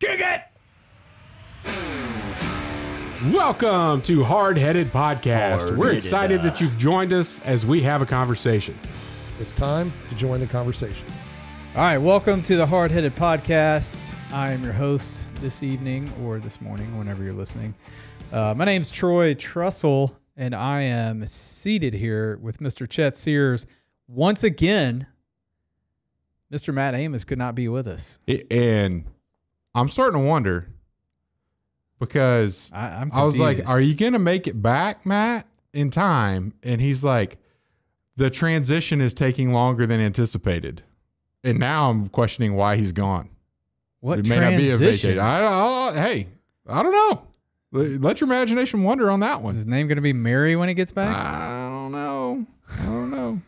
Kick it! Welcome to Hardheaded Podcast. We're excited that you've joined us as we have a conversation. It's time to join the conversation. All right, welcome to the Hardheaded Podcast. I am your host this evening or this morning, whenever you're listening. My name's Troy Trussell, and I am seated here with Mr. Chet Sears. Once again, Mr. Matt Amos could not be with us. And I'm starting to wonder because I was like, are you going to make it back, Matt, in time? And he's like, the transition is taking longer than anticipated. And now I'm questioning why he's gone. What it may transition? not be a vacation. Hey, I don't know. Let your imagination wander on that one. Is his name going to be Mary when he gets back? I don't know.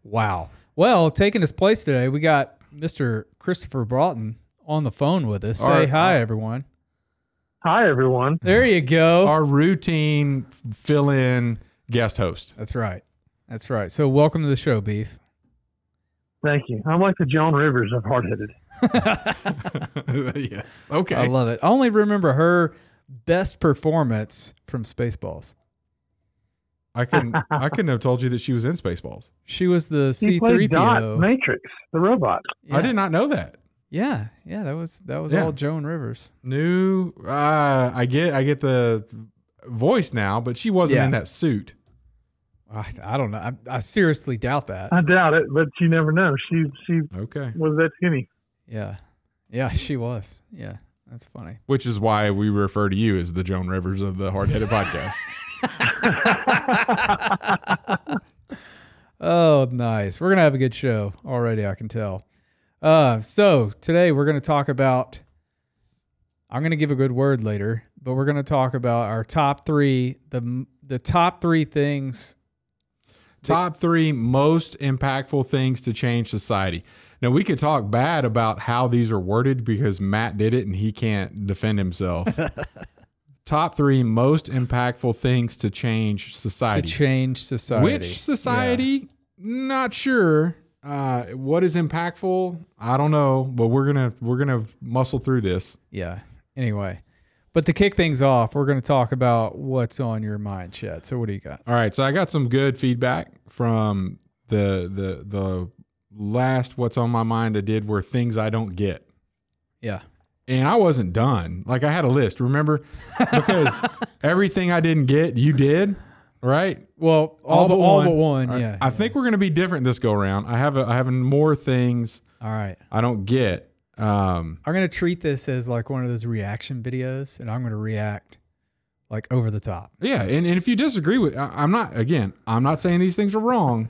Wow. Well, taking his place today, we got Mr. Christopher Broughton on the phone with us. Say hi, everyone. Hi, everyone. There you go. Our routine fill-in guest host. That's right. So welcome to the show, Beef. Thank you. I'm like the Joan Rivers of Hardheaded. Yes. Okay. I love it. I only remember her best performance from Spaceballs. I couldn't have told you that she was in Spaceballs. She was the He played Dot C-3PO. Matrix, the robot. Yeah. I did not know that. Yeah, that was all Joan Rivers. I get the voice now, but she wasn't in that suit. I don't know. I seriously doubt that. I doubt it, but you never know. She Okay. was that skinny. Yeah, she was. Yeah, that's funny. Which is why we refer to you as the Joan Rivers of the Hardheaded Podcast. Oh, nice. We're going to have a good show already, I can tell. So today we're going to talk about, I'm going to give a good word later, but we're going to talk about our top three, the top three things. Top three most impactful things to change society. Now, we could talk bad about how these are worded because Matt did it and he can't defend himself. Top three most impactful things to change society. Which society? Yeah. Not sure. What is impactful? I don't know, but we're gonna muscle through this. Yeah. Anyway, but to kick things off, we're going to talk about what's on your mind, Chet. So what do you got? All right. So I got some good feedback from the last What's on My Mind I did were things I don't get. Yeah. And I wasn't done. Like I had a list, remember? Because everything I didn't get, you did, right? Well, all but one. Right. Yeah. I think we're going to be different this go around. I have more things. All right. I don't get. I'm going to treat this as like one of those reaction videos, and I'm going to react like over the top. Yeah. And if you disagree with, I'm not saying these things are wrong.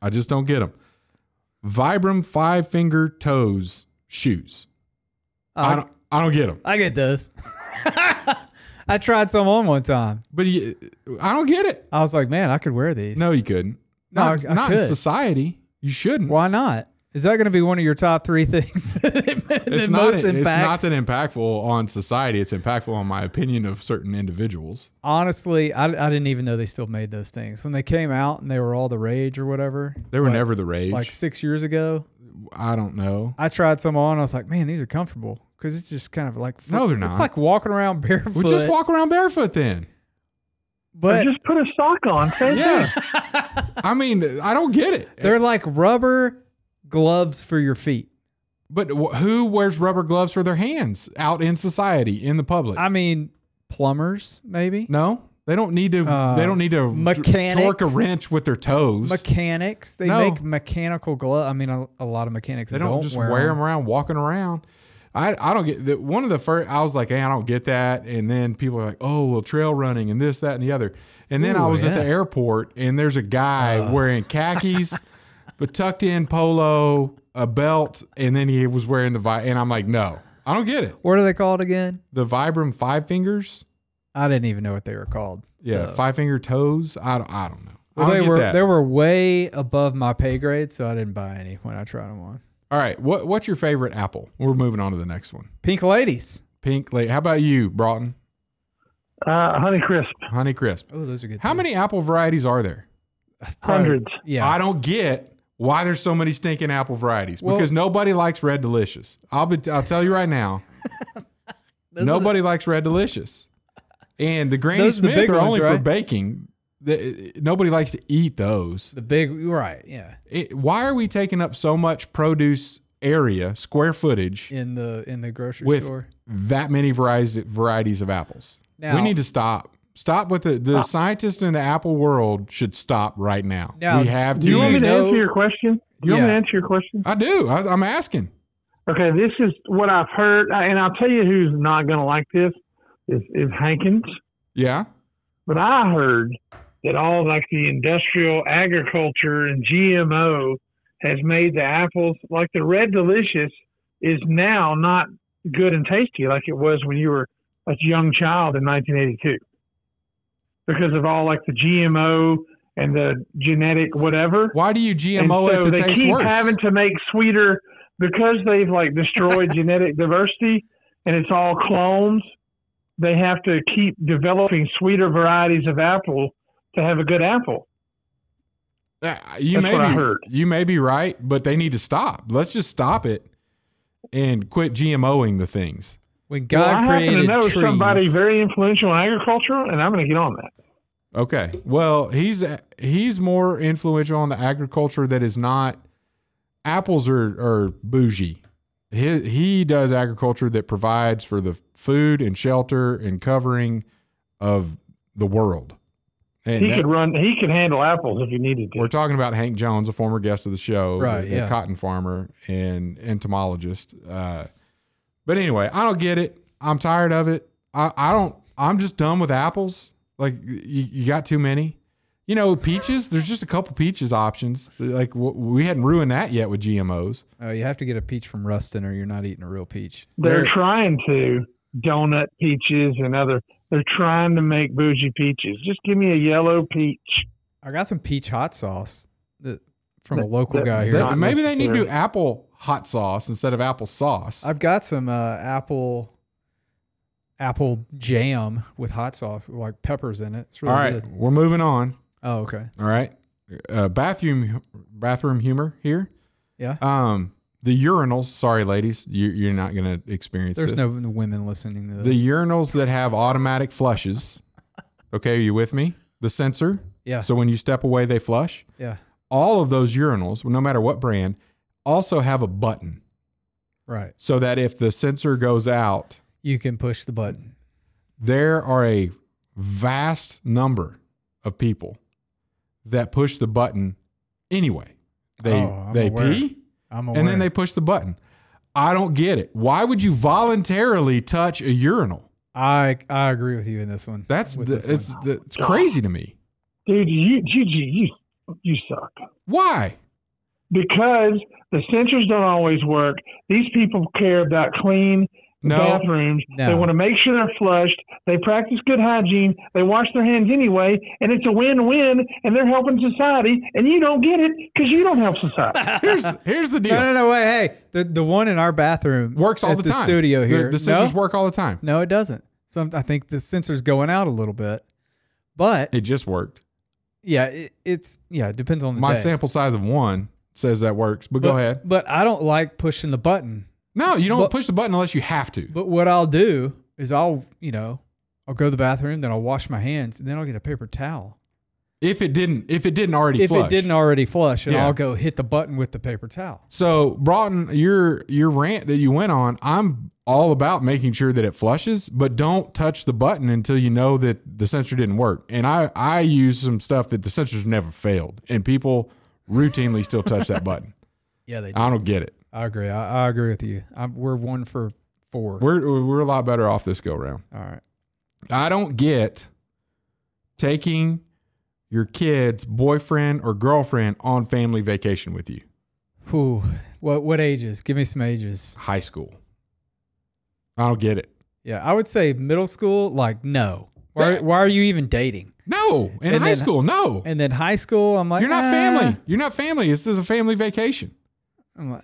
I just don't get them. Vibram 5-finger toes shoes. I don't get them. I get those. I tried some on one time. But I don't get it. I was like, man, I could wear these. No, you couldn't. I not could. in society. You shouldn't. Why not? Is that going to be one of your top three things? It's not that impactful on society. It's impactful on my opinion of certain individuals. Honestly, I didn't even know they still made those things. When they came out and they were all the rage or whatever. They were never the rage. Like 6 years ago. I don't know. I tried some on. I was like, man, these are comfortable. Because it's just kind of like... No, they're not. It's like walking around barefoot. Well, just walk around barefoot then. But just put a sock on. Yeah. I mean, I don't get it. They're like rubber gloves for your feet. But who wears rubber gloves for their hands out in society, in the public? I mean, plumbers, maybe? No. They don't need to. They don't need to mechanics, torque a wrench with their toes. Mechanics, they make mechanical gloves. I mean, a lot of mechanics they don't just wear them around, walking around. I don't get that. One of the first, I was like, hey, I don't get that. And then people are like, oh, well, trail running and this, that, and the other. And then I was at the airport, and there's a guy wearing khakis, but tucked in polo, a belt, and then he was wearing and I'm like, no, I don't get it. What are they called again? The Vibram 5 fingers. I didn't even know what they were called. Yeah, 5-finger toes. I don't know. Well, they were way above my pay grade, so I didn't buy any when I tried them on. All right, what's your favorite apple? We're moving on to the next one. Pink Ladies. Pink Lady. How about you, Broughton? Honey Crisp. Honey Crisp. Oh, those are good. How many apple varieties are there? Hundreds. Yeah. I don't get why there's so many stinking apple varieties. Well, because nobody likes Red Delicious. I'll tell you right now. Nobody likes Red Delicious. And the Granny Smith are only for baking. Nobody likes to eat those. The big, right, yeah. Why are we taking up so much produce area, square footage in the grocery with store? That many varieties of apples. Now, we need to stop. Stop with the scientists in the apple world should stop right now. Now, we have to. Do you want me to answer your question? Do you want me to answer your question? I do. I'm asking. Okay, this is what I've heard, and I'll tell you who's not going to like this is Hankins. Yeah. But I heard that all like the industrial agriculture and GMO has made the apples, like the Red Delicious, is now not good and tasty like it was when you were a young child in 1982. Because of all like the GMO and the genetic whatever. Why do you GMO it to taste worse? They keep having to make sweeter because they've like destroyed genetic diversity and it's all clones. They have to keep developing sweeter varieties of apple to have a good apple. You may be right, but they need to stop. Let's just stop it and quit GMOing the things. When God created trees. I happen to know trees, somebody very influential in agriculture, and I'm going to get on that. Okay. Well, he's more influential on the agriculture that is not. Apples are bougie. He does agriculture that provides for the food and shelter and covering of the world. And he could handle apples if he needed to. We're talking about Hank Jones, a former guest of the show, right? A cotton farmer and entomologist. But anyway, I don't get it. I'm tired of it. I'm just done with apples. Like you got too many. You know, peaches. There's just a couple peaches options. Like we hadn't ruined that yet with GMOs. Oh, you have to get a peach from Ruston, or you're not eating a real peach. They're trying to donut peaches and other. They're trying to make bougie peaches. Just give me a yellow peach. I got some peach hot sauce from a local guy here. Maybe they need to do apple hot sauce instead of apple sauce. I've got some apple jam with hot sauce, like peppers in it. It's really good. We're moving on. Oh, okay. All right. Bathroom humor here. Yeah. The urinals. Sorry, ladies, you're not going to experience this. There's no women listening to this. The urinals that have automatic flushes. Okay, are you with me? The sensor. Yeah. So when you step away, they flush. Yeah. All of those urinals, no matter what brand, also have a button. Right. So that if the sensor goes out, you can push the button. There are a vast number of people that push the button anyway. They pee, and then they push the button. I don't get it. Why would you voluntarily touch a urinal? I agree with you in this one. It's crazy to me. Dude, you suck. Why? Because the sensors don't always work. These people care about clean bathrooms. No. They want to make sure they're flushed. They practice good hygiene. They wash their hands anyway, and it's a win-win, and they're helping society, and you don't get it because you don't help society. Here's the deal. No, wait, hey. The one in our bathroom works all the time. The studio here. The sensors work all the time. No, it doesn't. I think the sensor's going out a little bit, but it just worked. Yeah, it depends on the My day. sample size of 1 says that works, but go ahead. But I don't like pushing the button. No, you don't push the button unless you have to. But what I'll do is I'll go to the bathroom, then I'll wash my hands, and then I'll get a paper towel. If it didn't already flush, and I'll go hit the button with the paper towel. So Broughton, your rant that you went on, I'm all about making sure that it flushes, but don't touch the button until you know that the sensor didn't work. And I use some stuff that the sensors never failed, and people routinely still touch that button. Yeah, they do. I don't get it. I agree. I agree with you. We're 1 for 4. We're a lot better off this go round. All right. I don't get taking your kid's boyfriend or girlfriend on family vacation with you. Whew. What ages? Give me some ages. High school. I don't get it. Yeah, I would say middle school. Like, no. Why are you even dating? No. In high school, no. And then high school, I'm like, you're not family. You're not family. This is a family vacation. I'm like,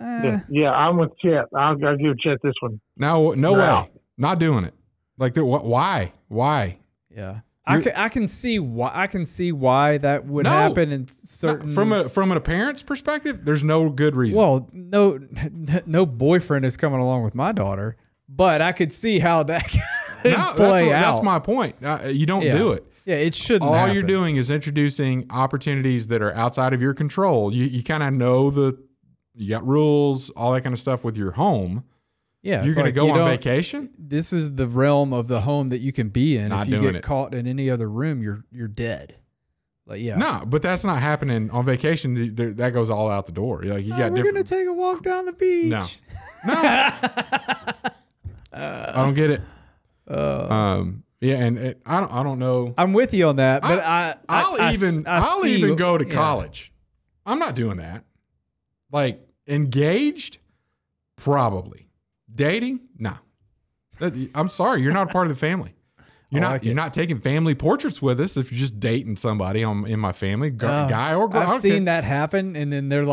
Yeah, I'm with Chet. I'll give Chet this one. No way. Not doing it. Like, why? Yeah. I can see why that would happen in certain. From a parent's perspective, there's no good reason. Well, no boyfriend is coming along with my daughter, but I could see how that could play out. That's my point. You don't do it. Yeah, it shouldn't. All happen. you're doing is introducing opportunities that are outside of your control. You kind of know you got rules, all that kind of stuff with your home. Yeah, you're going to go on vacation. This is the realm of the home that you can be in. Not if you doing get it. caught in any other room, you're dead. Like, yeah. No, but that's not happening on vacation. That goes all out the door. Like we're going to take a walk down the beach. No. I don't get it. Yeah, and I don't know. I'm with you on that, but I'll even go to college. I'm not doing that. Like engaged, probably. Dating, no. I'm sorry, you're not a part of the family. You're not taking family portraits with us if you're just dating somebody in my family, guy or girl. I've seen that happen, and then they're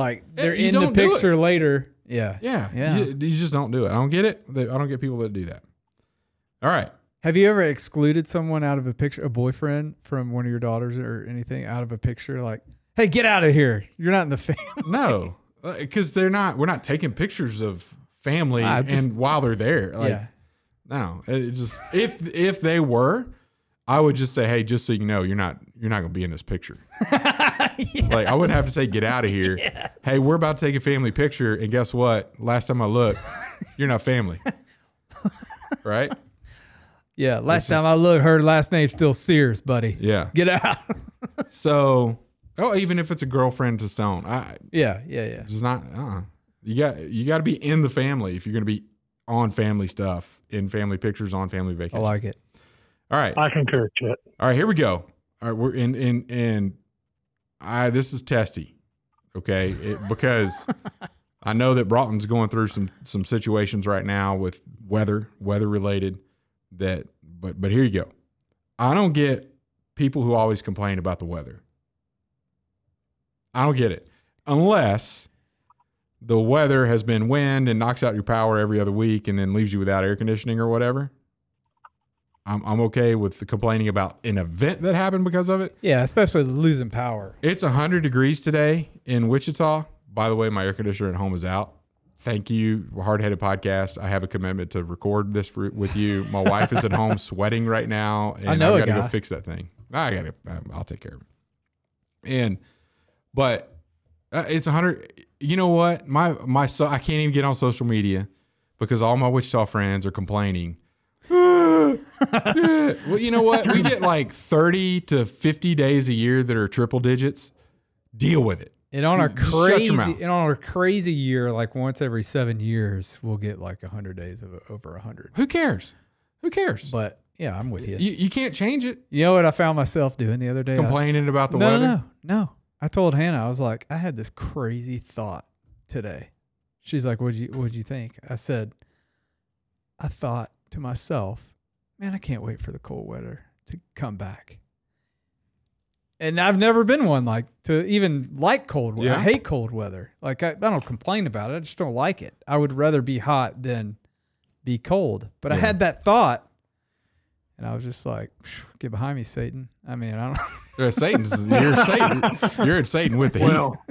in the picture later. Yeah. You just don't do it. I don't get it. I don't get people that do that. All right. Have you ever excluded someone out of a picture, a boyfriend from one of your daughters or anything out of a picture? Like, hey, get out of here. You're not in the family. No, because we're not taking pictures of family and while they're there. Like, no, it just, if they were, I would just say, hey, just so you know, you're not going to be in this picture. Yes. Like I wouldn't have to say, get out of here. Yes. Hey, we're about to take a family picture. And guess what? Last time I looked, you're not family. Right? Yeah. Last time I looked, her last name's still Sears, buddy. Yeah. Get out. So, even if it's a girlfriend to stone, yeah. It's not, you got to be in the family if you're going to be on family stuff, in family pictures, on family vacation. I like it. All right. I concur, Chet. All right, here we go. All right, we're in this is testy, okay? Because I know that Broughton's going through some situations right now with weather related but here you go. I don't get people who always complain about the weather. I don't get it. Unless the weather has been wind and knocks out your power every other week and then leaves you without air conditioning or whatever. I'm okay with the complaining about an event that happened because of it. Yeah, especially losing power. It's 100 degrees today in Wichita. By the way, my air conditioner at home is out. Thank you, Hardheaded Podcast. I have a commitment to record this with you. My wife is at home sweating right now, and I've got to go fix that thing. I'll take care of it. But it's 100. You know what? I can't even get on social media because all my Wichita friends are complaining. Well, you know what? We get like 30 to 50 days a year that are triple digits. Deal with it. And on our crazy year, like once every 7 years, we'll get like 100 days of over 100. Who cares? But yeah, I'm with you. You can't change it. You know what I found myself doing the other day? Complaining about the weather? No. I told Hannah, I was like, I had this crazy thought today. She's like, what'd you think? I said, I thought to myself, man, I can't wait for the cold weather to come back. And I've never been one to even like cold weather. Yeah. I hate cold weather. Like I don't complain about it. I just don't like it. I would rather be hot than be cold. But I had that thought, and I was just like, get behind me, Satan. I mean, I don't. You're Satan. You're Satan with the heat. Well,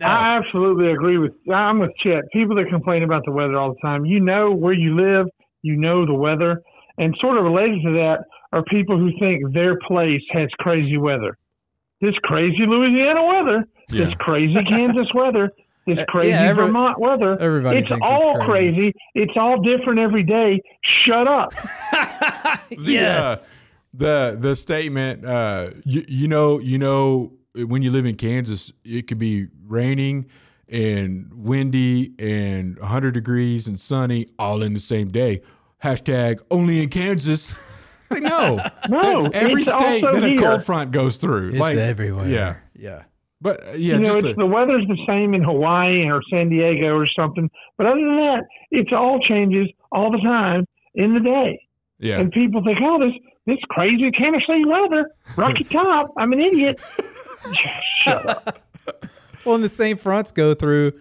I absolutely agree I'm with Chet. People that complain about the weather all the time, you know where you live, you know the weather, and sort of related to that are people who think their place has crazy weather. This crazy Louisiana weather, this crazy Kansas weather, this crazy Vermont weather. Everybody it's thinks all it's crazy. It's all different every day. Shut up. Yes. The statement, you know, when you live in Kansas, it could be raining and windy and 100 degrees and sunny all in the same day. Hashtag only in Kansas. Like, no, that's every state that a cold front goes through. It's everywhere. Yeah. But the weather's the same in Hawaii or San Diego or something. But other than that, it's all changes all the time in the day. Yeah. And people think, oh, this crazy Tennessee weather, Rocky Top. I'm an idiot. Shut up. Well, and the same fronts go through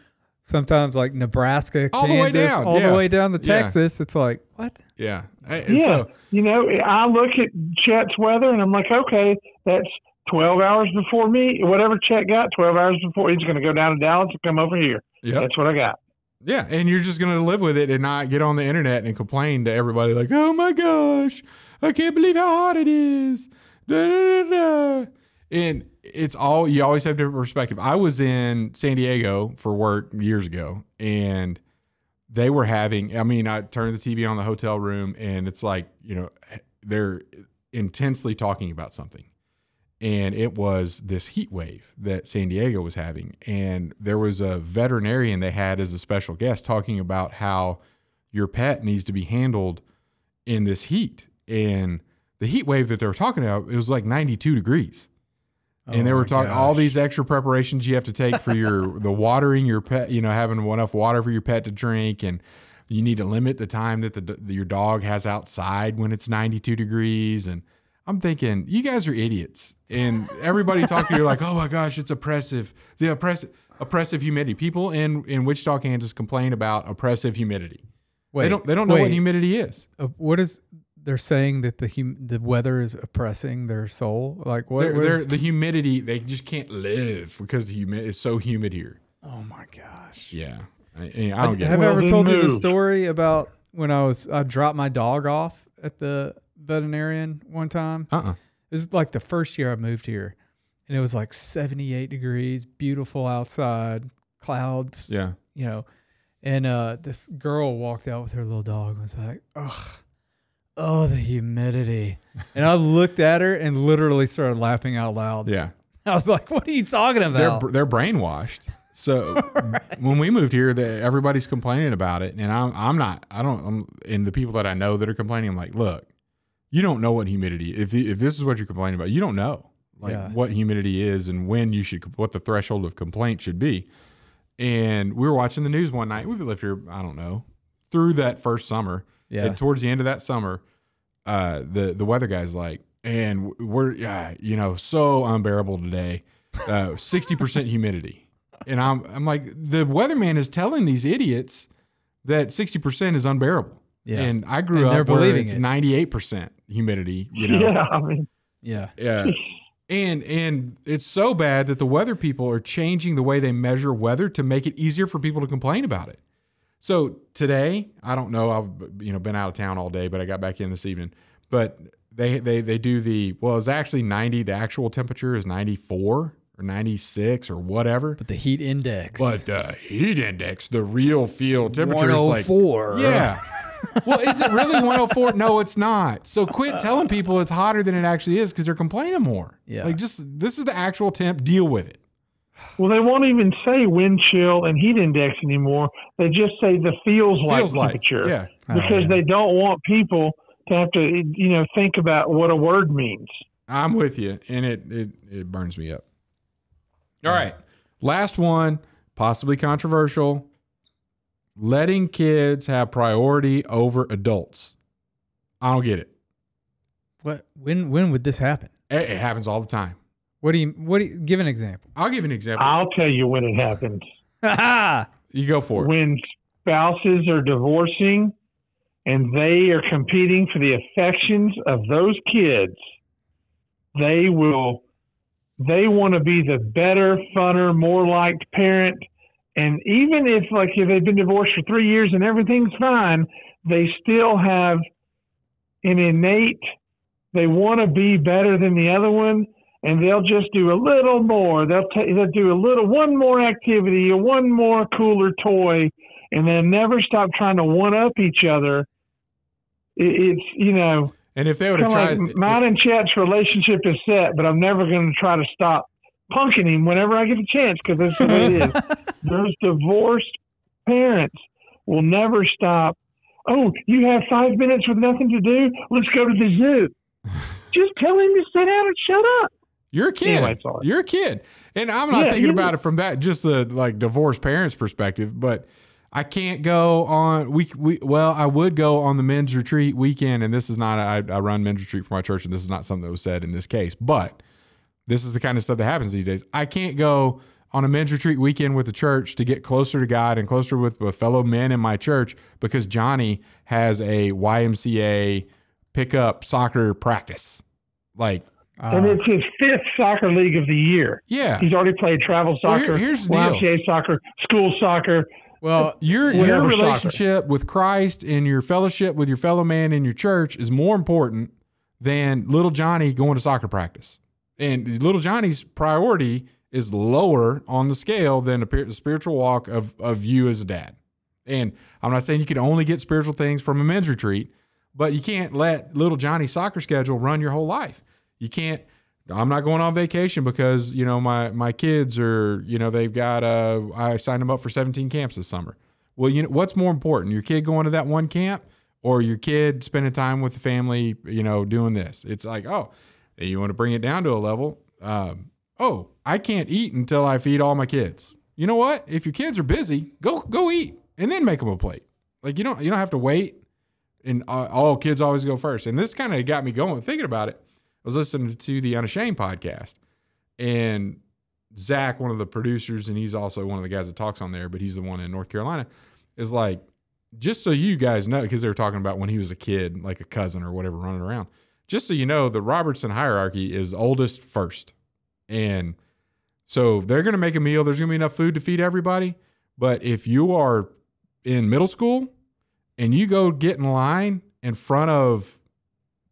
sometimes like Nebraska, all the way Kansas, down, all yeah. the way down to Yeah. Texas. It's like, what? Yeah. Yeah. So, I look at Chet's weather and I'm like, okay, that's 12 hours before me. Whatever Chet got, 12 hours before, he's going to go down to Dallas and come over here. Yep. That's what I got. yeah. And you're just going to live with it and not get on the internet and complain to everybody like, oh my gosh, I can't believe how hot it is. Da, da, da, da. And it's all, you always have different perspective. I was in San Diego for work years ago, and they were having, I turned the TV on the hotel room, and it's like, they're intensely talking about something. And it was this heat wave that San Diego was having. And there was a veterinarian they had as a special guest talking about how your pet needs to be handled in this heat. And the heat wave that they were talking about, it was like 92 degrees. And they were talking all these extra preparations you have to take for the watering your pet, having enough water for your pet to drink. And you need to limit the time that your dog has outside when it's 92 degrees. And I'm thinking, you guys are idiots. And everybody talking to you like, oh my gosh, it's oppressive. The oppressive humidity. People in Wichita, Kansas complain about oppressive humidity. Wait, they don't know what humidity is. What is... They're saying that the weather is oppressing their soul. Like what? The humidity, they just can't live because it's so humid here. Oh my gosh! Yeah, I don't get it. Have I ever told you the story about when I dropped my dog off at the veterinarian one time? This is like the first year I moved here, and it was like 78 degrees, beautiful outside, clouds. Yeah, and this girl walked out with her little dog and was like, ugh. Oh, the humidity. And I looked at her and literally started laughing out loud. Yeah. I was like, what are you talking about? They're brainwashed. So when we moved here, everybody's complaining about it. And and the people that I know that are complaining, I'm like, look, you don't know what humidity, if this is what you're complaining about, you don't know what humidity is and what the threshold of complaint should be. And we were watching the news one night. We've lived here, I don't know, through that first summer. Yeah. And towards the end of that summer, the weather guy's like, and we're so unbearable today, 60% humidity, and I'm like, the weatherman is telling these idiots that 60% is unbearable. Yeah. And I grew up where it's 98% humidity. Yeah. Yeah. And it's so bad that the weather people are changing the way they measure weather to make it easier for people to complain about it. So today, I don't know, I've been out of town all day, but I got back in this evening. But they do it's actually 90. The actual temperature is 94 or 96 or whatever. But the heat index. The real field temperature is like 104. Yeah. Well, is it really 104? No, it's not. So quit telling people it's hotter than it actually is because they're complaining more. Yeah. Like this is the actual temp. Deal with it. Well, they won't even say wind chill and heat index anymore. They just say the feels like temperature. Yeah. Because they don't want people to have to, think about what a word means. I'm with you, and it burns me up. All right. Last one, possibly controversial. Letting kids have priority over adults. I don't get it. What? When would this happen? It happens all the time. What do you give an example? I'll give you an example. I'll tell you when it happens. You go for it. When spouses are divorcing and they are competing for the affections of those kids, they want to be the better, funner, more liked parent. And even if they've been divorced for 3 years and everything's fine, they still have an innate, they want to be better than the other one. And they'll just do a little more. They'll do one more activity, one more cooler toy, and they'll never stop trying to one up each other. And if they would have tried, mine and Chet's relationship is set, but I'm never going to try to stop punking him whenever I get a chance because that's the way it is. Those divorced parents will never stop. Oh, you have 5 minutes with nothing to do? Let's go to the zoo. Just tell him to sit down and shut up. You're a kid. Anyway, you're a kid. And I'm not thinking about it from that, just the divorced parents perspective, but I can't go on I would go on the men's retreat weekend. And this is not, I run men's retreat for my church. And this is not something that was said in this case, but this is the kind of stuff that happens these days. I can't go on a men's retreat weekend with the church to get closer to God and closer with fellow men in my church because Johnny has a YMCA pickup soccer practice. Like, and it's his 5th soccer league of the year. Yeah. He's already played travel soccer, here's the deal. YMCA soccer, school soccer. Well, your relationship with Christ and your fellowship with your fellow man in your church is more important than little Johnny going to soccer practice. And little Johnny's priority is lower on the scale than the spiritual walk of you as a dad. And I'm not saying you can only get spiritual things from a men's retreat, but you can't let little Johnny's soccer schedule run your whole life. You can't, I'm not going on vacation because, my kids are, they've got, I signed them up for 17 camps this summer. Well, what's more important, your kid going to that one camp or your kid spending time with the family, doing this? It's like, oh, you want to bring it down to a level. I can't eat until I feed all my kids. You know what? If your kids are busy, go eat and then make them a plate. Like you don't have to wait. And all kids always go first. And this kind of got me going thinking about it. I was listening to the Unashamed podcast, and Zach, one of the producers, and he's also one of the guys that talks on there, but he's the one in North Carolina, is like, just so you guys know, because they were talking about when he was a kid, like a cousin or whatever running around. Just so you know, the Robertson hierarchy is oldest first. And so they're going to make a meal. There's going to be enough food to feed everybody. But if you are in middle school and you go get in line in front of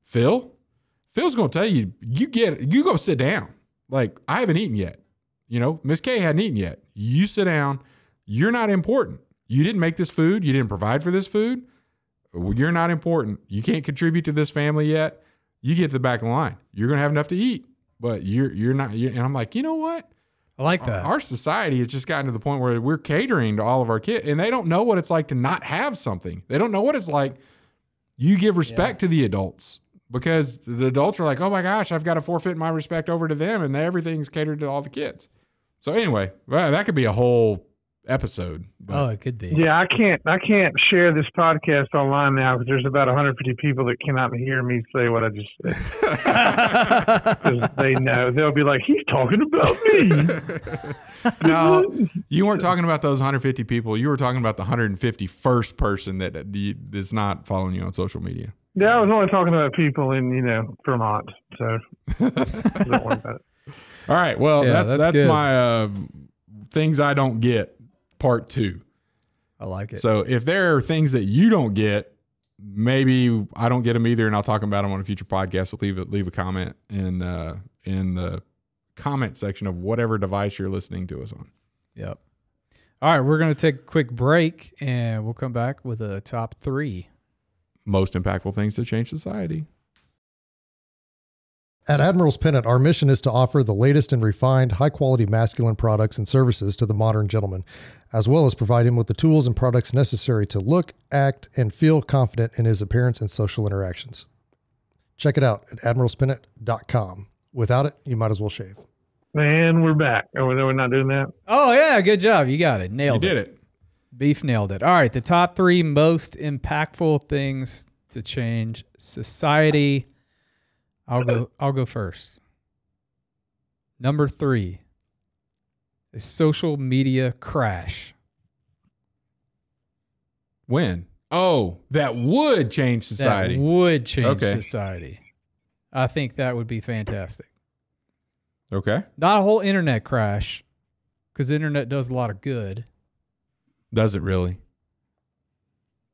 Phil's going to tell you, you go sit down. Like, I haven't eaten yet. Miss K hadn't eaten yet. You sit down. You're not important. You didn't make this food. You didn't provide for this food. You're not important. You can't contribute to this family yet. You get to the back of the line. You're going to have enough to eat, but you're not. And I'm like, you know what? I like that. Our society has just gotten to the point where we're catering to all of our kids, and they don't know what it's like to not have something. They don't know what it's like. You give respect to the adults because the adults are like, oh my gosh, I've got to forfeit my respect over to them, and everything's catered to all the kids. So anyway, well, that could be a whole episode. But. It could be. Yeah, I can't share this podcast online now because there's about 150 people that cannot hear me say what I just said. Because they know. They'll be like, he's talking about me. No, you weren't talking about those 150 people. You were talking about the 151st person that is not following you on social media. Yeah, I was only talking about people in, Vermont. So don't worry about it. All right. Well, that's good. my things I don't get. Part 2. I like it. So if there are things that you don't get, maybe I don't get them either, and I'll talk about them on a future podcast. So leave a comment in the comment section of whatever device you're listening to us on. Yep. All right, we're going to take a quick break, and we'll come back with a top 3 most impactful things to change society. At Admiral's Pennant, our mission is to offer the latest and refined, high-quality masculine products and services to the modern gentleman, as well as provide him with the tools and products necessary to look, act, and feel confident in his appearance and social interactions. Check it out at admiralspennant.com. Without it, you might as well shave. Man, we're back. Oh, we're not doing that? Oh, yeah, good job. You got it. Nailed it. You did it. Beef nailed it. All right, the top 3 most impactful things to change society. I'll go first. Number 3, a social media crash. When? Oh, that would change society. That would change society. I think that would be fantastic. Okay. Not a whole internet crash, because the internet does a lot of good. Does it really?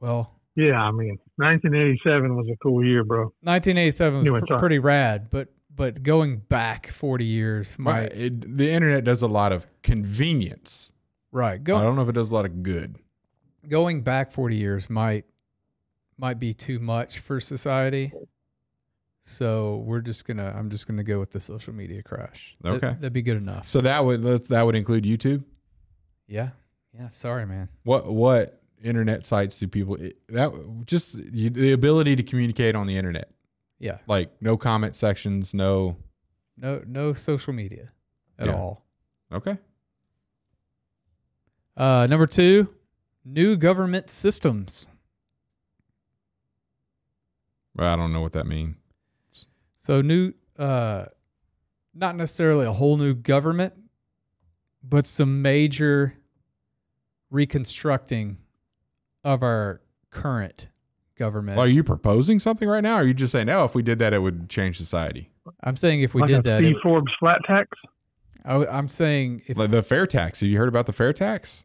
Well, yeah, I mean, 1987 was a cool year, bro. 1987 was pretty rad, but going back 40 years, the internet does a lot of convenience. Right. I don't know if it does a lot of good. Going back 40 years might be too much for society. So I'm just gonna go with the social media crash. Okay, that'd be good enough. So that would include YouTube. Yeah. Sorry, man. What internet sites do people the ability to communicate on the internet? Yeah. Like no comment sections, no social media at all. Okay. Number 2, new government systems. Well, I don't know what that means. So new, not necessarily a whole new government, but some major reconstructing of our current government. Well, are you proposing something right now? Or are you just saying, if we did that, it would change society? I'm saying if we like did a that, C. Forbes flat tax? I'm saying if Like the fair tax. Have you heard about the fair tax?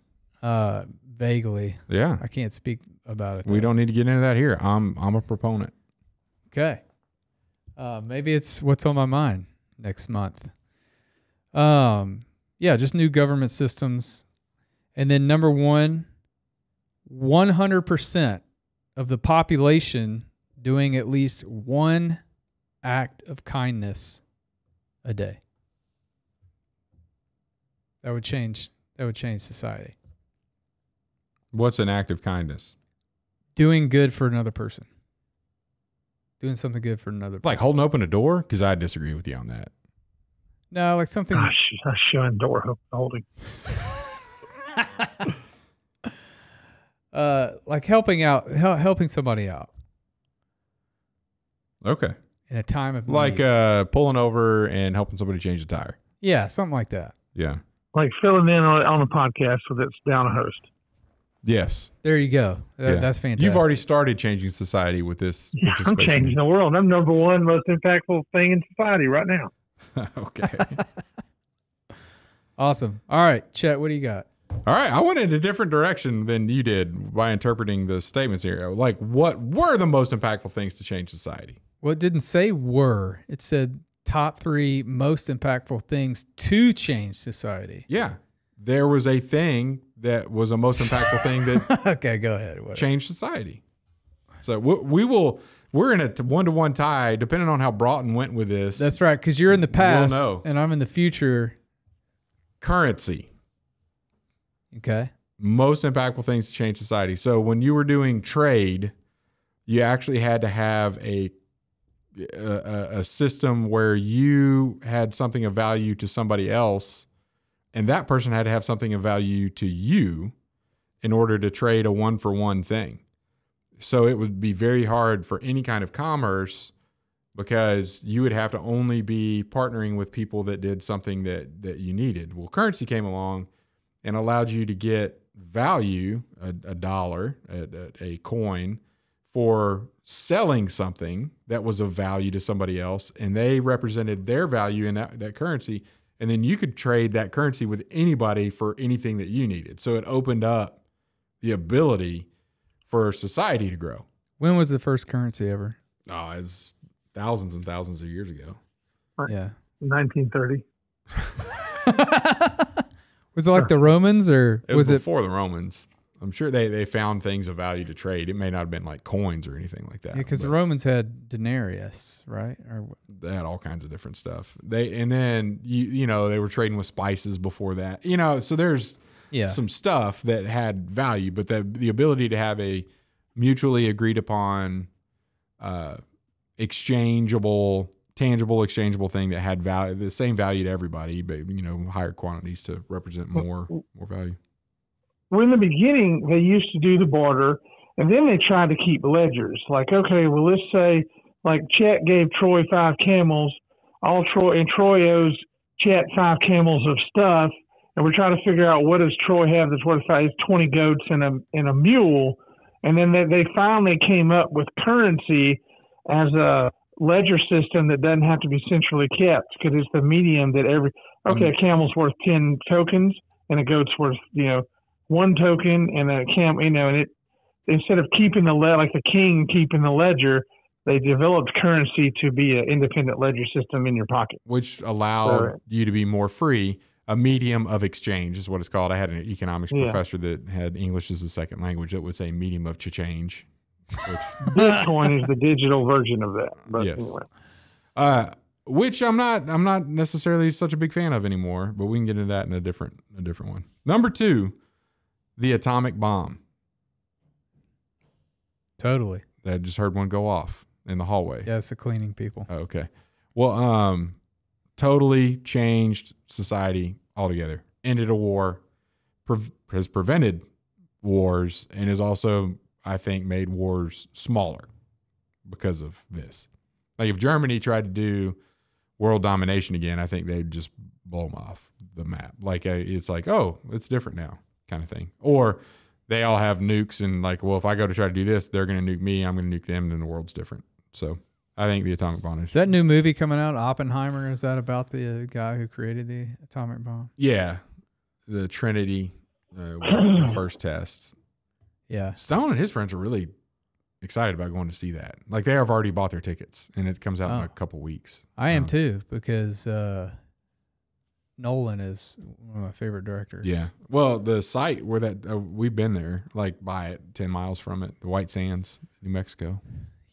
vaguely. Yeah. I can't speak about it. We don't need to get into that here. I'm a proponent. Okay. Maybe it's what's on my mind next month. Yeah, just new government systems. And then number one, 100% of the population doing at least one act of kindness a day. That would change society. What's an act of kindness? Doing good for another person. Doing something good for another person. Like holding open a door? Because I disagree with you on that. No, like something. Showing door holding. Like helping somebody out Okay. in a time of Like need. pulling over and helping somebody change a tire. Yeah, something like that. Yeah. Like filling in on a podcast so that's down a host. Yes. There you go. Yeah. That's fantastic. You've already started changing society with this. Yeah, I'm participation. changing the world. I'm number one most impactful thing in society right now. Okay. Awesome. All right, Chet, what do you got? All right. I went in a different direction than you did by interpreting the statements here. Like, what were the most impactful things to change society? Well, it didn't say were. It said top 3 most impactful things to change society. Yeah. There was a thing that was a most impactful thing that Okay, go ahead. Whatever. changed society. So we're in a 1-to-1 tie, depending on how Broughton went with this. That's right, because you're in the past know. and I'm in the future. Currency. Okay. Most impactful things to change society. So when you were doing trade, you actually had to have a system where you had something of value to somebody else, and that person had to have something of value to you in order to trade a 1-for-1 thing. So it would be very hard for any kind of commerce because you would have to only be partnering with people that did something that you needed. Well, currency came along and allowed you to get value, a dollar, a coin, for selling something that was of value to somebody else, and they represented their value in that currency, and then you could trade that currency with anybody for anything that you needed. So it opened up the ability for society to grow. When was the first currency ever? Oh, it's thousands and thousands of years ago. Yeah. 1930. Was it like the Romans or It was before the Romans. I'm sure they found things of value to trade. It may not have been like coins or anything like that. Yeah, because the Romans had denarius, right? Or they had all kinds of different stuff. Then you know they were trading with spices before that. You know, so there's some stuff that had value, but the ability to have a mutually agreed upon tangible exchangeable thing that had value, the same value to everybody, but higher quantities to represent more value. Well, in the beginning, they used to do the barter, and then they tried to keep ledgers. Like, okay, well, let's say, like, Chet gave Troy 5 camels, and Troy owes Chet 5 camels of stuff, and we're trying to figure out what does Troy have that's worth 20 goats and a mule, and then they finally came up with currency as a ledger system that doesn't have to be centrally kept because it's the medium that a camel's worth 10 tokens and a goat's worth 1 token, and a and it, instead of keeping like the king keeping the ledger, they developed currency to be an independent ledger system in your pocket, which allowed you to be more free. A medium of exchange is what it's called. I had an economics professor that had English as a second language that would say medium of change. Bitcoin is the digital version of that. But yes. Anyway. Which I'm not necessarily such a big fan of anymore, but we can get into that in a different one. Number 2, the atomic bomb. totally. I just heard one go off in the hallway. Yeah, it's the cleaning people. Oh, okay. Well, totally changed society altogether. Ended a war, has prevented wars, and has also, I think, made wars smaller because of this. Like if Germany tried to do world domination again, I think they'd just blow them off the map. Like it's like, oh, it's different now kind of thing. Or they all have nukes and like, well, if I go to try to do this, they're going to nuke me. I'm going to nuke them. Then the world's different. So I think the atomic bomb is that new movie coming out, Oppenheimer? Is that about the guy who created the atomic bomb? Yeah. The Trinity, the first test. Yeah. Stone and his friends are really excited about going to see that. Like they have already bought their tickets and it comes out in a couple weeks. I am too, because Nolan is one of my favorite directors. Yeah. Well, the site where that we've been there, like by it, 10 miles from it, the White Sands, New Mexico.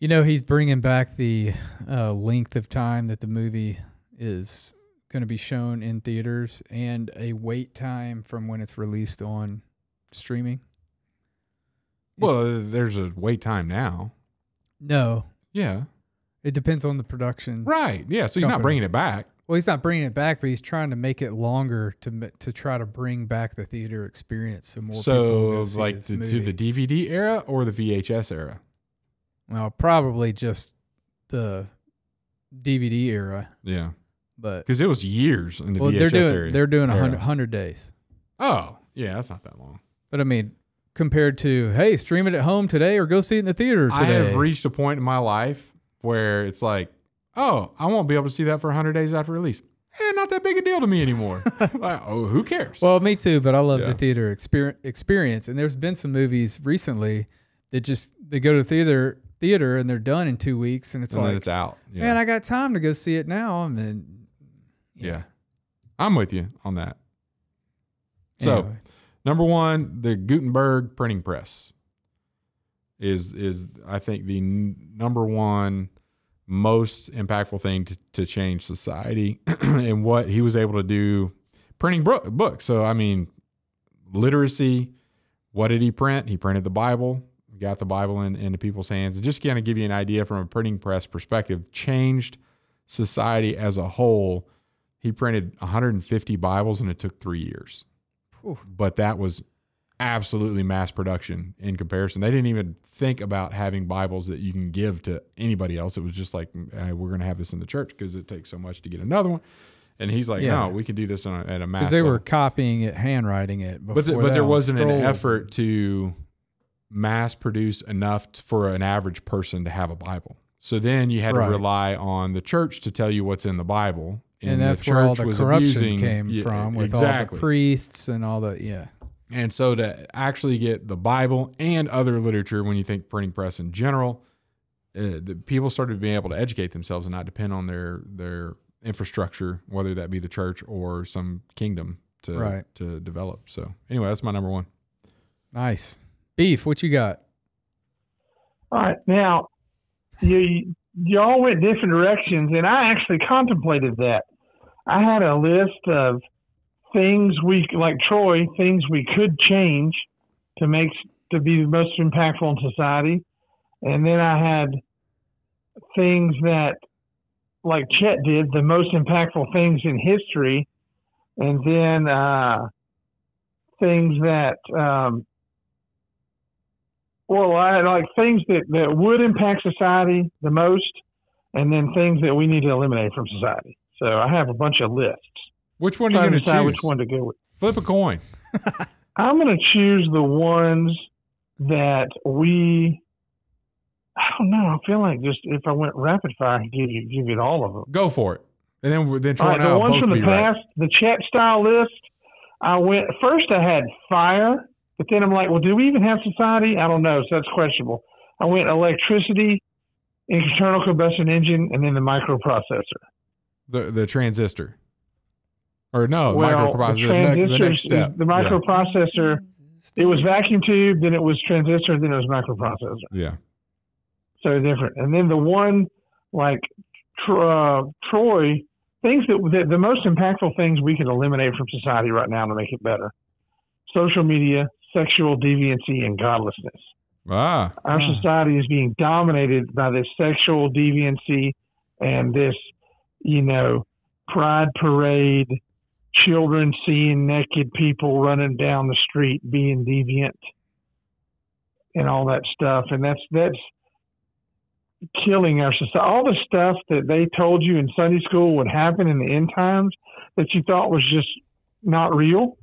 You know, he's bringing back the length of time that the movie is going to be shown in theaters and a wait time from when it's released on streaming. Well, there's a wait time now. No. Yeah. It depends on the production. Right. Yeah. So he's not bringing it back. Well, he's not bringing it back, but he's trying to make it longer to try to bring back the theater experience. So more people go see like this to movie. the DVD era or the VHS era? Well, probably just the DVD era. Yeah. But because it was years in the VHS era. They're doing 100 days. Oh, yeah, that's not that long. But I mean, compared to, hey, stream it at home today or go see it in the theater today. I have reached a point in my life where it's like, oh, I won't be able to see that for 100 days after release. Not that big a deal to me anymore. Like, oh, who cares? Well, me too, but I love the theater experience. And there's been some movies recently that they go to theater and they're done in 2 weeks, and then it's out. Yeah. Man, I got time to go see it now. And then, yeah. I'm with you on that. So, anyway. Number one, the Gutenberg printing press is I think the number one most impactful thing to change society and what he was able to do printing books. So, I mean, literacy, what did he print? He printed the Bible, got the Bible into people's hands. And just kind of give you an idea from a printing press perspective, changed society as a whole. He printed 150 Bibles and it took 3 years. Oof. But that was absolutely mass production in comparison. They didn't even think about having Bibles that you can give to anybody else. It was just like, we're going to have this in the church because it takes so much to get another one. And he's like, no, we can do this at a mass. Because they were copying it, handwriting it. But there wasn't an effort to mass produce enough for an average person to have a Bible. So then you had to rely on the church to tell you what's in the Bible. And that's where all the corruption came from with all the priests and all the, And so to actually get the Bible and other literature, when you think printing press in general, the people started being able to educate themselves and not depend on their infrastructure, whether that be the church or some kingdom to develop. So anyway, that's my number one. Nice. Beef, what you got? All right. Now, you all went different directions, and I actually contemplated that. I had a list of things things we could change to be the most impactful in society. And then I had things that, like Chet did, the most impactful things in history. And then things that, I had like things that would impact society the most, and then things that we need to eliminate from society. So I have a bunch of lists. Which one are you going to choose? Which one to go with? Flip a coin. I'm going to choose the ones that I don't know. I feel like just if I went rapid fire, I could give you all of them. Go for it. And then try right, the ones from the past, the Chet style list. I had fire, but then I'm like, well, do we even have society? I don't know. So that's questionable. I went electricity, internal combustion engine, and then the microprocessor. The transistor. Or no, microprocessor. The next step. The microprocessor, it was vacuum tube, then it was transistor, then it was microprocessor. Yeah. So different. And then the one like Troy, things that the most impactful things we can eliminate from society right now to make it better. Social media, sexual deviancy, and godlessness. Our society is being dominated by this sexual deviancy and this, pride parade, children seeing naked people running down the street being deviant and all that stuff. And that's killing our society. All the stuff that they told you in Sunday school would happen in the end times that you thought was just not real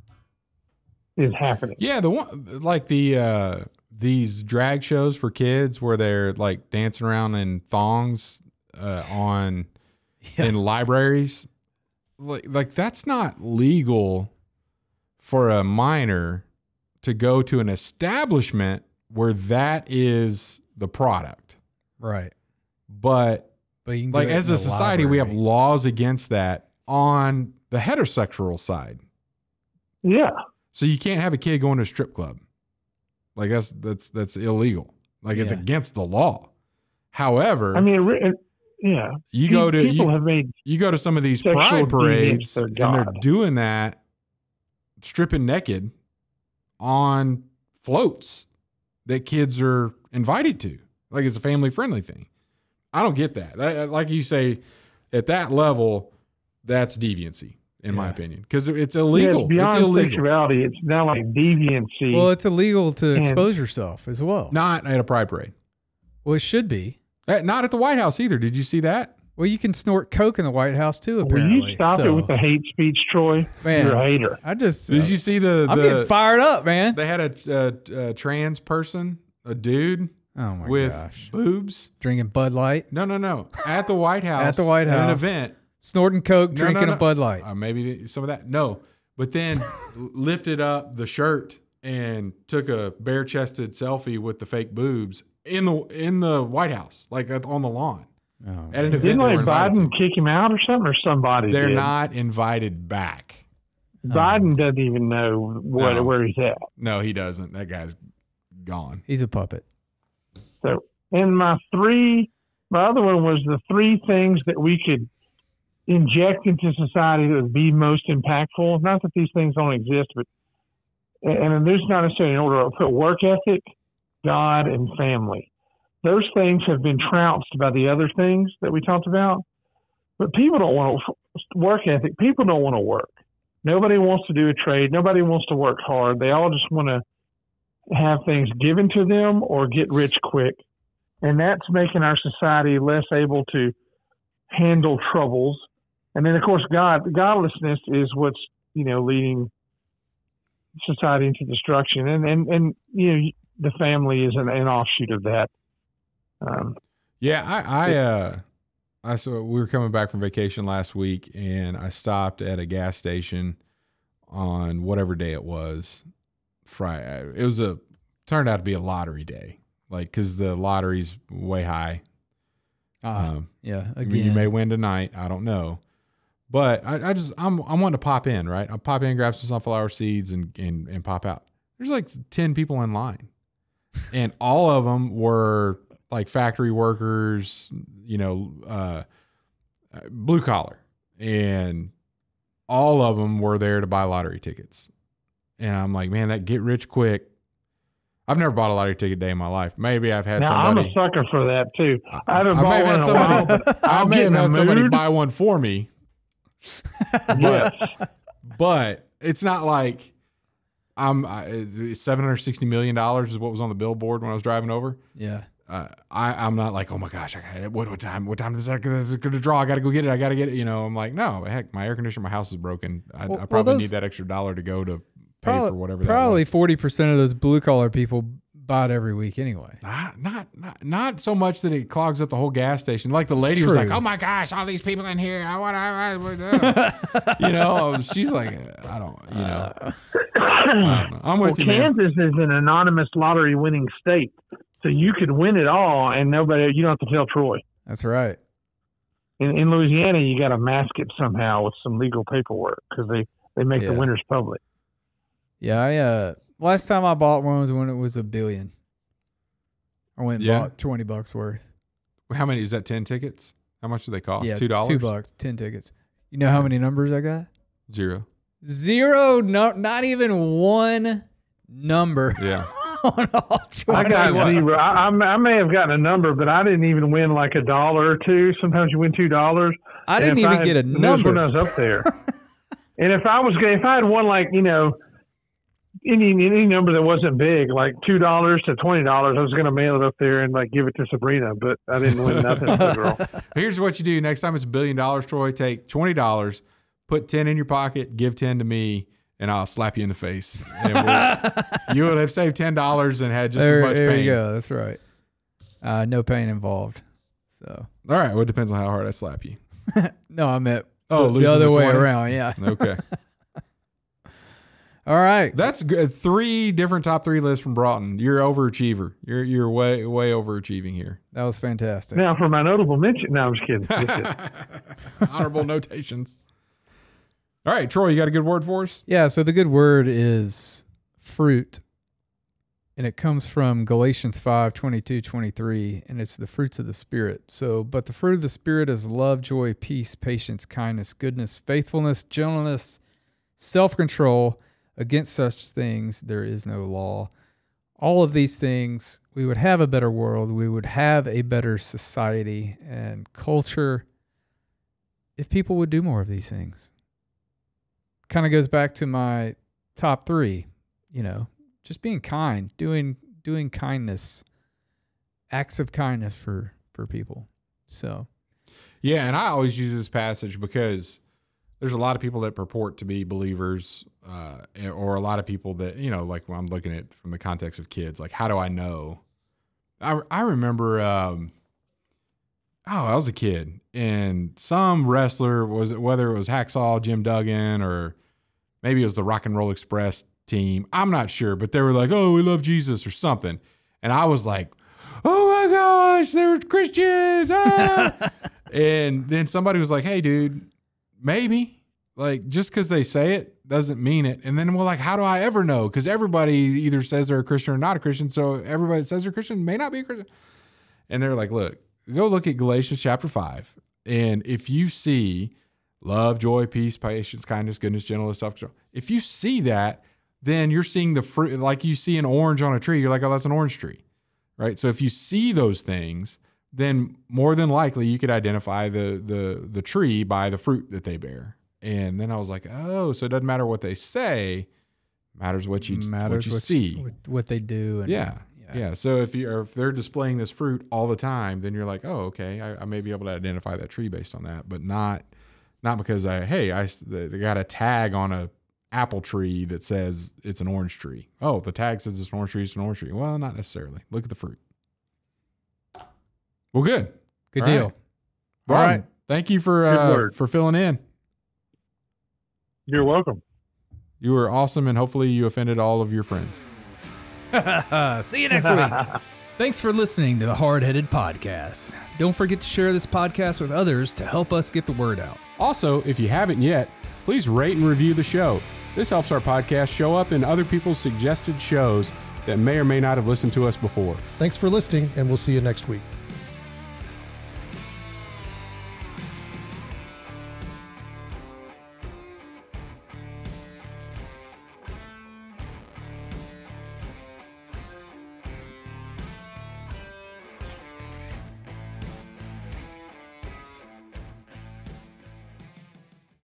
is happening. Yeah, the one like these drag shows for kids where they're like dancing around in thongs in libraries. Like that's not legal for a minor to go to an establishment where that is the product. Right. But you can like as a society, we have laws against that on the heterosexual side. Yeah. So you can't have a kid going to a strip club. Like that's illegal. Like it's against the law. However, I mean, yeah, you go to some of these pride parades and they're doing that, stripping naked on floats that kids are invited to. Like it's a family friendly thing. I don't get that. Like you say, at that level, that's deviancy. In my opinion, because it's illegal. Yeah, beyond it's illegal. sexuality, it's now like deviancy. Well, it's illegal to expose yourself as well. Not at a pride parade. Well, it should be. Not at the White House either. Did you see that? Well, you can snort coke in the White House too, apparently. Will you stop it with the hate speech, Troy? Man, you're a hater. Did you see I'm getting fired up, man. They had a trans person, a dude with boobs. Drinking Bud Light? No. At the White House. At the White House. At an event. Snorting coke, drinking a Bud Light. Maybe some of that. No. But then lifted up the shirt and took a bare-chested selfie with the fake boobs in the White House, like on the lawn. Oh, at an event. Didn't like Biden kick him out or something, or somebody They're did? not invited back. Biden doesn't even know where he's at. No, he doesn't. That guy's gone. He's a puppet. So, and my other one was the three things that we could inject into society that would be most impactful. Not that these things don't exist, but and there's not necessarily an order. I'll put work ethic, God, and family. Those things have been trounced by the other things that we talked about. But people don't want to work ethic. People don't want to work. Nobody wants to do a trade. Nobody wants to work hard. They all just want to have things given to them or get rich quick. And that's making our society less able to handle troubles. And then, of course, godlessness is what's, leading society into destruction. And the family is an offshoot of that. So we were coming back from vacation last week, and I stopped at a gas station on whatever day it was. Friday. Turned out to be a lottery day, like because the lottery's way high. Again. I mean, you may win tonight. I don't know, but I'm wanting to pop in, right? I'll pop in, grab some sunflower seeds, and pop out. There's like 10 people in line, and all of them were like factory workers, blue collar, and all of them were there to buy lottery tickets. And I'm like, man, that get rich quick. I've never bought a lottery ticket day in my life. Maybe I've had somebody. I'm a sucker for that too. I may have had somebody buy one for me. But it's not like $760 million is what was on the billboard when I was driving over. Yeah. I'm not like, oh my gosh, what time is that going to draw? I got to go get it. I'm like, no, heck, my air conditioner in my house is broken. I probably need that extra $1 to go to pay for whatever that was. Probably 40% of those blue collar people buy it every week anyway. Not so much that it clogs up the whole gas station. Like the lady was like, oh my gosh, all these people in here. She's like, I don't know. I'm with you, man. Kansas is an anonymous lottery winning state. So you could win it all and you don't have to tell Troy. That's right. In Louisiana, you got to mask it somehow with some legal paperwork because they make the winners public. Yeah, last time I bought one was when it was $1 billion. I went and bought $20 worth. How many is that? 10 tickets? How much do they cost? Yeah, $2? $2, 10 tickets. You know how many numbers I got? 0. No, not even one number. Yeah. On all 20. I got 0. I may have gotten a number, but I didn't even win like $1 or $2. Sometimes you win $2. I didn't even get a number when I was up there. And if I had won like any number that wasn't big, like $2 to $20, I was going to mail it up there and like give it to Sabrina, but I didn't win nothing for the girl. Here's what you do next time it's $1 billion, Troy. Take $20, put 10 in your pocket, give 10 to me, and I'll slap you in the face. And you would have saved $10 and had just as much pain. There you go. That's right. No pain involved. So. All right. Well, it depends on how hard I slap you. No, I meant the other way around. Yeah. Okay. All right. That's good. 3 different top 3 lists from Broughton. You're overachiever. You're way overachieving here. That was fantastic. Now for my notable mention. No, I'm just kidding. Honorable notations. All right, Troy, you got a good word for us? Yeah. So the good word is fruit, and it comes from Galatians 5:22-23, and it's the fruits of the Spirit. So, but the fruit of the Spirit is love, joy, peace, patience, kindness, goodness, faithfulness, gentleness, self-control. Against such things there is no law. All of these things, we would have a better world. We would have a better society and culture if people would do more of these things. Kind of goes back to my top 3, just being kind, doing kindness, acts of kindness for people. So, yeah, and I always use this passage because there's a lot of people that purport to be believers, or a lot of people that, like when I'm looking at from the context of kids, like, how do I know? I remember, I was a kid and some wrestler, whether it was Hacksaw Jim Duggan or maybe it was the Rock and Roll Express team, I'm not sure, but they were like, oh, we love Jesus or something. And I was like, oh my gosh, they were Christians. Ah! And then somebody was like, hey dude, maybe, like, just because they say it doesn't mean it. And then we're like, how do I ever know? Because everybody either says they're a Christian or not a Christian. So everybody that says they're Christian may not be a Christian. And they're like, look, go look at Galatians chapter 5. And if you see love, joy, peace, patience, kindness, goodness, gentleness, self-control, if you see that, then you're seeing the fruit. Like you see an orange on a tree, you're like, oh, that's an orange tree, right? So if you see those things, then more than likely you could identify the tree by the fruit that they bear. And then I was like, oh, so it doesn't matter what they say, it matters what you see, what they do. And, yeah. So if they're displaying this fruit all the time, then you're like, oh, okay, I may be able to identify that tree based on that, but not because they got a tag on a apple tree that says it's an orange tree. Oh, the tag says it's an orange tree. It's an orange tree. Well, not necessarily. Look at the fruit. Well, good. Good all deal. Right. All right. Thank you for filling in. You're welcome. You were awesome, and hopefully you offended all of your friends. See you next week. Thanks for listening to the Hardheaded Podcast. Don't forget to share this podcast with others to help us get the word out. Also, if you haven't yet, please rate and review the show. This helps our podcast show up in other people's suggested shows that may or may not have listened to us before. Thanks for listening, and we'll see you next week.